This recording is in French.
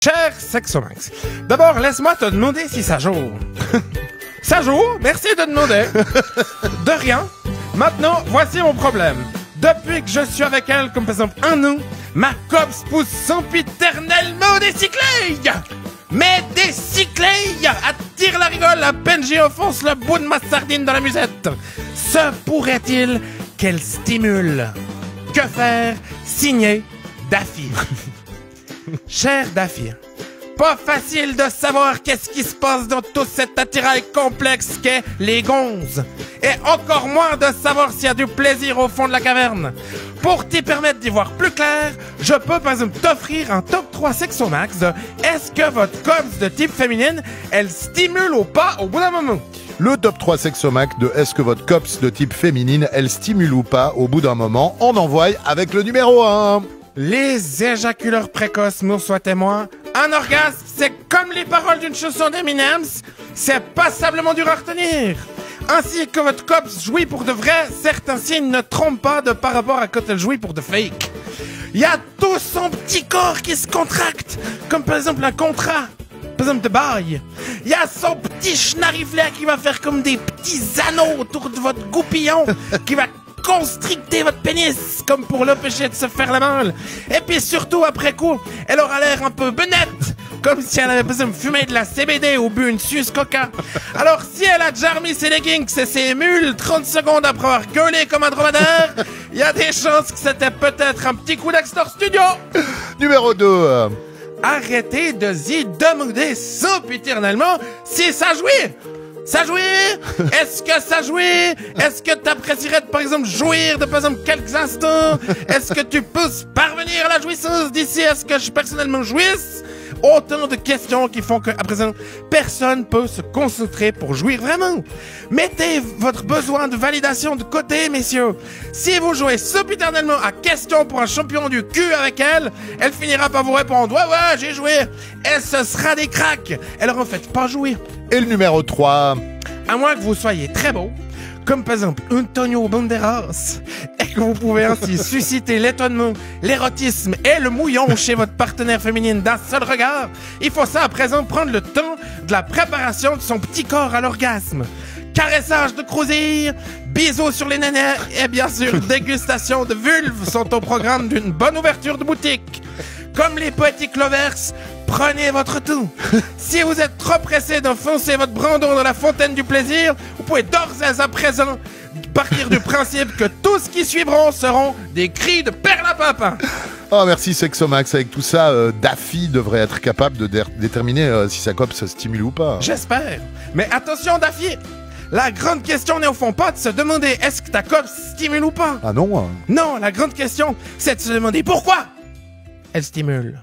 Cher Sexomax, d'abord laisse-moi te demander si ça joue. Ça joue? Merci de demander. De rien. Maintenant, voici mon problème. Depuis que je suis avec elle, comme par exemple un an, ma copse pousse sempiternellement des cycleilles. Mais des cycleilles! Attire la rigole, à peine j'y enfonce le bout de ma sardine dans la musette. Se pourrait-il qu'elle stimule? Que faire? Signé Daffy. Cher Daffy, pas facile de savoir qu'est-ce qui se passe dans tout cet attirail complexe qu'est les gonzes. Et encore moins de savoir s'il y a du plaisir au fond de la caverne. Pour t'y permettre d'y voir plus clair, je peux par exemple t'offrir un top 3 Sexomax de est-ce que votre copse de type féminine, elle stimule ou pas au bout d'un moment? Le top 3 Sexomax de est-ce que votre copse de type féminine, elle stimule ou pas au bout d'un moment, on envoie avec le numéro 1. Les éjaculeurs précoces nous soient témoins. Un orgasme, c'est comme les paroles d'une chanson d'Eminem, c'est passablement dur à retenir. Ainsi que votre copse jouit pour de vrai, certains signes ne trompent pas de par rapport à quand elle jouit pour de fake. Il y a tout son petit corps qui se contracte, comme par exemple un contrat, par exemple de bail. Il y a son petit schnariflet qui va faire comme des petits anneaux autour de votre goupillon, qui va constricter votre pénis, comme pour l'empêcher de se faire la malle. Et puis surtout, après coup, elle aura l'air un peu benette, comme si elle avait besoin de fumer de la CBD ou bu une suce coca. Alors si elle a déjà remis ses leggings et ses mules 30 secondes après avoir gueulé comme un dromadaire, il y a des chances que c'était peut-être un petit coup d'Axtor Studio. Numéro 2. Arrêtez de s'y demander sempiternellement si ça jouit. Ça jouit? Est-ce que ça jouit? Est-ce que t'apprécierais de, par exemple, jouir de, par exemple, quelques instants? Est-ce que tu peux parvenir à la jouissance d'ici à ce que je personnellement jouisse? Autant de questions qui font qu'à présent, personne peut se concentrer pour jouir vraiment. Mettez votre besoin de validation de côté, messieurs. Si vous jouez sempiternellement à question pour un champion du cul avec elle, elle finira par vous répondre « Ouais, j'ai joué !» Et ce sera des cracks. Elle aura en fait pas joué. Et le numéro 3. À moins que vous soyez très beau, comme par exemple Antonio Banderas, et que vous pouvez ainsi susciter l'étonnement, l'érotisme et le mouillon chez votre partenaire féminine d'un seul regard, il faut ça à présent prendre le temps de la préparation de son petit corps à l'orgasme. Caressage de crousille, bisous sur les nénés et bien sûr dégustation de vulves sont au programme d'une bonne ouverture de boutique. Comme les poétiques lovers, prenez votre temps. Si vous êtes trop pressé d'enfoncer votre brandon dans la fontaine du plaisir, vous pouvez d'ores et à présent partir du principe que tout ce qui suivront seront des cris de perlimpinpin. Oh, merci Sexomax. Avec tout ça, Daffy devrait être capable de déterminer si sa copse se stimule ou pas. J'espère. Mais attention Daffy, la grande question n'est au fond pas de se demander est-ce que ta copse stimule ou pas. Ah non? Non, la grande question, c'est de se demander pourquoi elle stimule.